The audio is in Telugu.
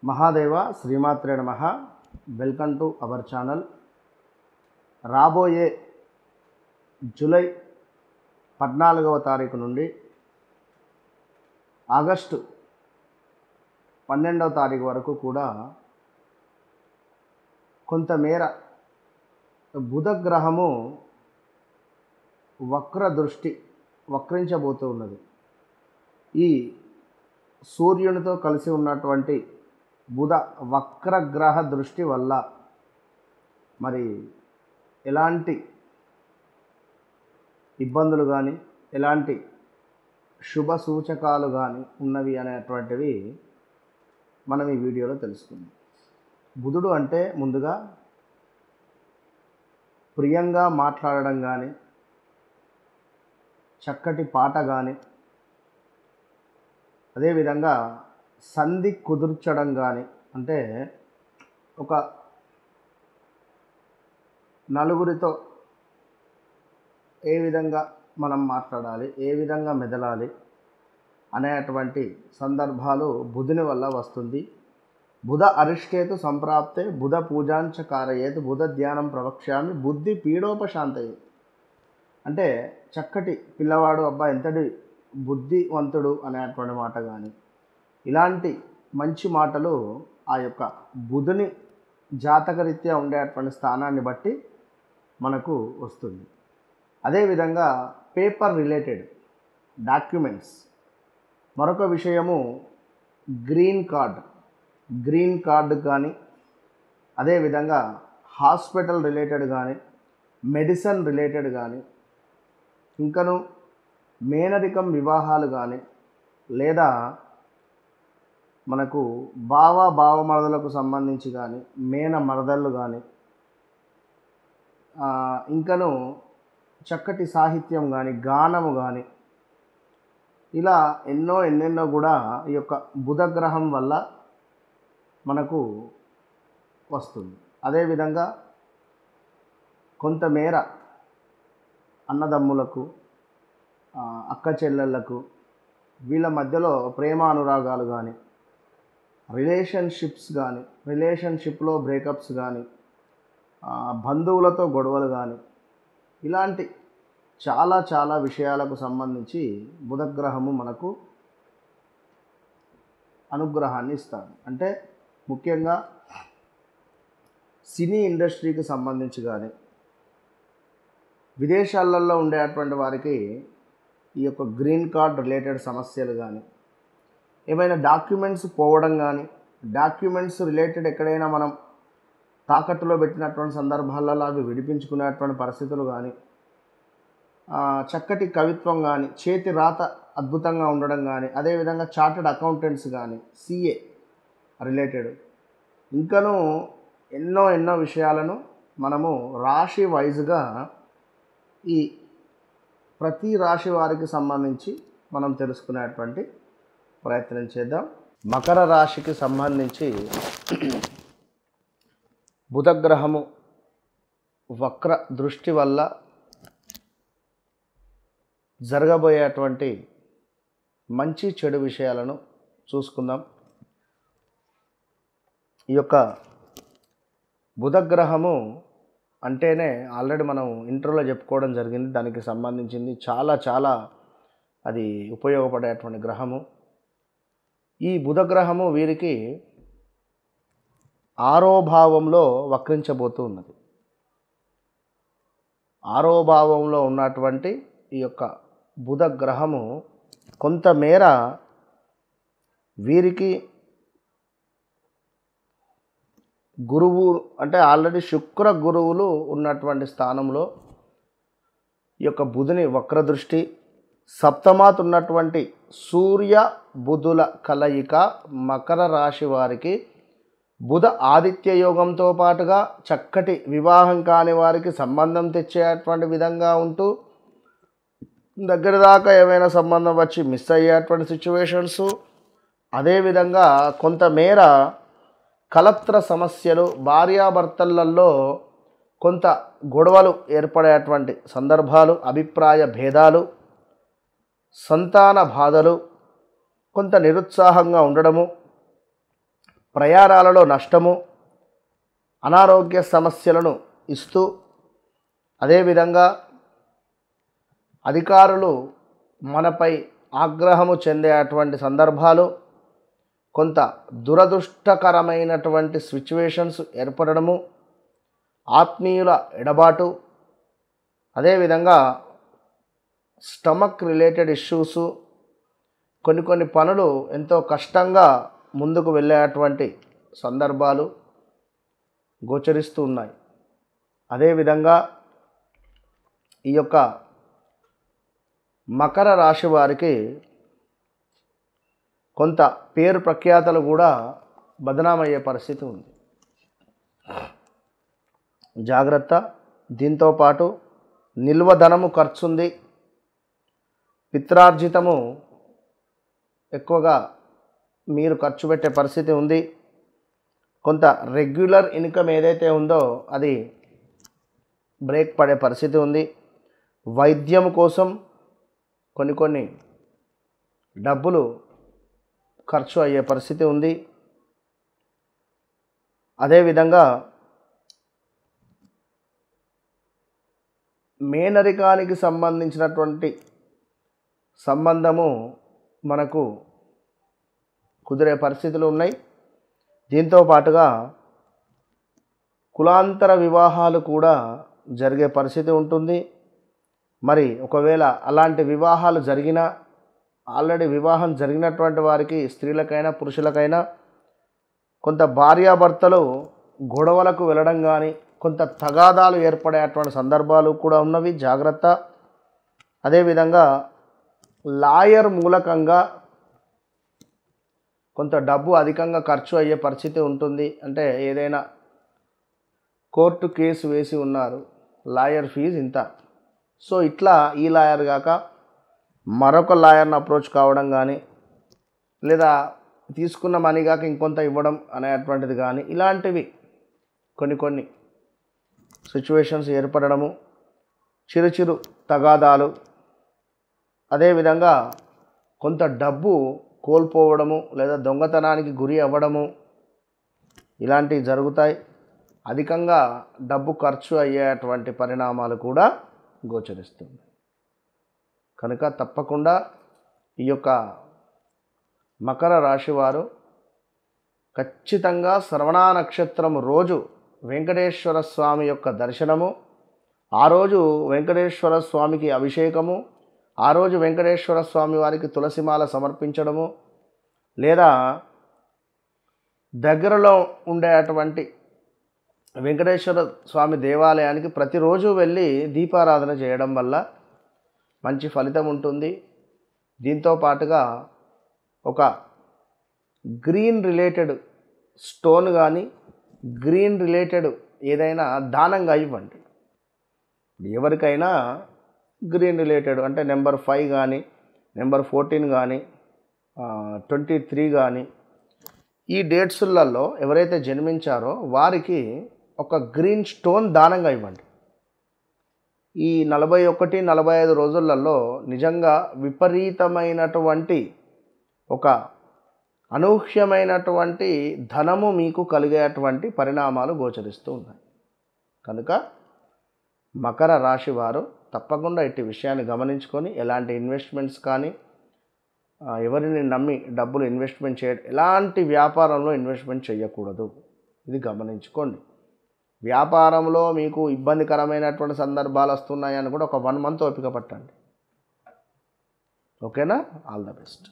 మహాదేవ శ్రీమాత్రే నమః. Welcome to our channel. రాబోయే జూలై 14వ తారీఖు నుండి ఆగస్టు 12వ తారీఖు వరకు కూడా కొంతమేర బుధ గ్రహము వక్రించబోతూ ఉన్నది. ఈ సూర్యునితో కలిసి ఉన్నటువంటి బుధ వక్రగ్రహ దృష్టి వల్ల మరి ఎలాంటి ఇబ్బందులు కానీ ఎలాంటి శుభ సూచకాలు కానీ ఉన్నవి అనేటువంటివి మనం ఈ వీడియోలో తెలుసుకుందాం. బుధుడు అంటే ముందుగా ప్రియంగా మాట్లాడడం కానీ, చక్కటి పాట కానీ, అదేవిధంగా సంధి కుదుర్చడం కానీ, అంటే ఒక నలుగురితో ఏ విధంగా మనం మాట్లాడాలి, ఏ విధంగా మెదలాలి అనేటువంటి సందర్భాలు బుధుని వల్ల వస్తుంది. బుధ అరిష్టేతు సంప్రాప్తే బుధ పూజాంచ కారయేత్ బుధ ధ్యానం ప్రవక్ష్యామి బుద్ధి పీడోపశాంతయే. అంటే చక్కటి పిల్లవాడు, అబ్బా ఎంతటి బుద్ధివంతుడు అనేటువంటి మాట కానీ, ఇలాంటి మంచి మాటలు ఆ యొక్క బుధుని జాతకరీత్యా ఉండేటువంటి స్థానాన్ని బట్టి మనకు వస్తుంది. అదేవిధంగా పేపర్ రిలేటెడ్ డాక్యుమెంట్స్, మరొక విషయము గ్రీన్ కార్డు కానీ, అదేవిధంగా హాస్పిటల్ రిలేటెడ్ కానీ, మెడిసిన్ రిలేటెడ్ కానీ, ఇంకను మేనరికం వివాహాలు కానీ, లేదా మనకు బావమరదలకు సంబంధించి కానీ, మేన మరదళ్ళు కానీ, ఇంకను చక్కటి సాహిత్యం కానీ, గానము కానీ, ఇలా ఎన్నెన్నో కూడా ఈ యొక్క బుధగ్రహం వల్ల మనకు వస్తుంది. అదేవిధంగా కొంతమేర అన్నదమ్ములకు, అక్క చెల్లెళ్ళకు, వీళ్ళ మధ్యలో ప్రేమానురాగాలు కానీ, రిలేషన్షిప్లో బ్రేకప్స్ కానీ, బంధువులతో గొడవలు కానీ, ఇలాంటి చాలా విషయాలకు సంబంధించి బుధగ్రహము మనకు అనుగ్రహాన్ని ఇస్తాడు. అంటే ముఖ్యంగా సినీ ఇండస్ట్రీకి సంబంధించి కానీ, విదేశాలలో ఉండేటువంటి వారికి ఈ యొక్క గ్రీన్ కార్డ్ రిలేటెడ్ సమస్యలు కానీ, ఏమైనా డాక్యుమెంట్స్ పోవడం కానీ, డాక్యుమెంట్స్ రిలేటెడ్ ఎక్కడైనా మనం తాకట్టులో పెట్టినటువంటి సందర్భాలలో అవి విడిపించుకునేటువంటి పరిస్థితులు కానీ, చక్కటి కవిత్వం కానీ, చేతి రాత అద్భుతంగా ఉండడం కానీ, అదేవిధంగా చార్టెడ్ అకౌంటెంట్స్ కానీ, సిఏ రిలేటెడ్, ఇంకనూ ఎన్నో విషయాలను మనము రాశి వైజ్గా ఈ ప్రతి రాశి వారికి సంబంధించి మనం తెలుసుకునేటువంటి ప్రయత్నం చేద్దాం. మకర రాశికి సంబంధించి బుధగ్రహము వక్ర దృష్టి వల్ల జరగబోయేటువంటి మంచి చెడు విషయాలను చూసుకుందాం. ఈ యొక్క బుధగ్రహము అంటేనే ఆల్రెడీ మనం ఇంట్రోలో చెప్పుకోవడం జరిగింది. దానికి సంబంధించింది చాలా అది ఉపయోగపడేటువంటి గ్రహము. ఈ బుధగ్రహము వీరికి 6వ భావంలో వక్రించబోతూ ఉన్నది. 6వ భావంలో ఉన్నటువంటి ఈ యొక్క బుధగ్రహము కొంతమేర వీరికి గురువు, అంటే ఆల్రెడీ శుక్ర గురువులు ఉన్నటువంటి స్థానంలో ఈ యొక్క బుధుని వక్రదృష్టి, సప్తమాత్ ఉన్నటువంటి సూర్య బుధుల కలయిక మకర రాశి వారికి బుధ ఆదిత్య యోగంతో పాటుగా చక్కటి వివాహం కాని వారికి సంబంధం తెచ్చేటువంటి విధంగా ఉంటూ, దగ్గర దాకా ఏమైనా సంబంధం వచ్చి మిస్ అయ్యేటువంటి సిచ్యువేషన్స్, అదేవిధంగా కొంతమేర కలత్ర సమస్యలు, భార్యాభర్తలలో కొంత గొడవలు ఏర్పడేటువంటి సందర్భాలు, అభిప్రాయ భేదాలు, సంతాన బాధలు, కొంత నిరుత్సాహంగా ఉండడము, ప్రయాణాలలో నష్టము, అనారోగ్య సమస్యలను ఇస్తూ, అదేవిధంగా అధికారులు మనపై ఆగ్రహము చెందేటువంటి సందర్భాలు, కొంత దురదృష్టకరమైనటువంటి సిచ్యువేషన్స్ ఏర్పడడము, ఆత్మీయుల ఎడబాటు, అదేవిధంగా స్టమక్ రిలేటెడ్ ఇష్యూసు, కొన్ని పనులు ఎంతో కష్టంగా ముందుకు వెళ్ళేటువంటి సందర్భాలు గోచరిస్తూ ఉన్నాయి. అదేవిధంగా ఈ యొక్క మకర రాశి వారికి కొంత పేరు ప్రఖ్యాతలు కూడా బదనామయ్యే పరిస్థితి ఉంది. జాగ్రత్త. దీంతోపాటు నిల్వ ధనము ఖర్చుంది, పిత్రార్జితము ఎక్కువగా మీరు ఖర్చు పెట్టే పరిస్థితి ఉంది. కొంత రెగ్యులర్ ఇన్కమ్ ఏదైతే ఉందో అది బ్రేక్ పడే పరిస్థితి ఉంది. వైద్యం కోసం కొన్ని డబ్బులు ఖర్చు అయ్యే పరిస్థితి ఉంది. అదేవిధంగా మేనరికానికి సంబంధించినటువంటి సంబంధము మనకు కుదిరే పరిస్థితులు ఉన్నాయి. దీంతో పాటుగా కులాంతర వివాహాలు కూడా జరిగే పరిస్థితి ఉంటుంది. మరి ఒకవేళ అలాంటి వివాహాలు జరిగినా, ఆల్రెడీ వివాహం జరిగినటువంటి వారికి, స్త్రీలకైనా పురుషులకైనా కొంత భార్యాభర్తలు గొడవలకు వెళ్ళడం కానీ, కొంత తగాదాలు ఏర్పడేటువంటి సందర్భాలు కూడా ఉన్నవి. జాగ్రత్త. అదేవిధంగా లాయర్ మూలకంగా కొంత డబ్బు అధికంగా ఖర్చు అయ్యే పరిస్థితి ఉంటుంది. అంటే ఏదైనా కోర్టు కేసు వేసి ఉన్నారు, లాయర్ ఫీజు ఇంత, సో ఇట్లా ఈ లాయర్ కాక మరొక లాయర్ని అప్రోచ్ కావడం కానీ, లేదా తీసుకున్న మనీ కాక ఇంకొంత ఇవ్వడం అనేటువంటిది కానీ, ఇలాంటివి కొన్ని సిచ్యువేషన్స్ ఏర్పడము, చిరు తగాదాలు, అదేవిధంగా కొంత డబ్బు కోల్పోవడము లేదా దొంగతనానికి గురి అవ్వడము, ఇలాంటివి జరుగుతాయి. అధికంగా డబ్బు ఖర్చు అయ్యేటువంటి పరిణామాలు కూడా గోచరిస్తుంది. కనుక తప్పకుండా ఈ యొక్క మకర రాశి వారు ఖచ్చితంగా శ్రవణ నక్షత్రం రోజు వెంకటేశ్వర స్వామి యొక్క దర్శనము, ఆ రోజు వెంకటేశ్వర స్వామికి అభిషేకము, ఆ రోజు వెంకటేశ్వర స్వామి వారికి తులసిమాల సమర్పించడము, లేదా దగ్గరలో ఉండేటువంటి వెంకటేశ్వర స్వామి దేవాలయానికి ప్రతిరోజు వెళ్ళి దీపారాధన చేయడం వల్ల మంచి ఫలితం ఉంటుంది. దీంతో పాటుగా ఒక గ్రీన్ రిలేటెడ్ స్టోన్ కానీ, గ్రీన్ రిలేటెడ్ ఏదైనా దానంగా ఇవ్వండి. ఎవరికైనా గ్రీన్ రిలేటెడ్ అంటే నెంబర్ 5 కానీ, నెంబర్ 14 కానీ, 23 కానీ, ఈ డేట్స్లలో ఎవరైతే జన్మించారో వారికి ఒక గ్రీన్ స్టోన్ దానంగా ఇవ్వండి. ఈ 41, 45 రోజులలో నిజంగా విపరీతమైనటువంటి ఒక అనూహ్యమైనటువంటి ధనము మీకు కలిగేటువంటి పరిణామాలు గోచరిస్తూ ఉన్నాయి. కనుక మకర రాశి వారు తప్పకుండా ఇట్టి విషయాన్ని గమనించుకొని ఎలాంటి ఇన్వెస్ట్మెంట్స్ కానీ, ఎవరిని నమ్మి డబ్బులు ఇన్వెస్ట్మెంట్ ఎలాంటి వ్యాపారంలో ఇన్వెస్ట్మెంట్ చేయకూడదు. ఇది గమనించుకోండి. వ్యాపారంలో మీకు ఇబ్బందికరమైనటువంటి సందర్భాలు వస్తున్నాయని కూడా ఒక 1 మంత్ ఓపిక పట్టండి. ఓకేనా? All the best.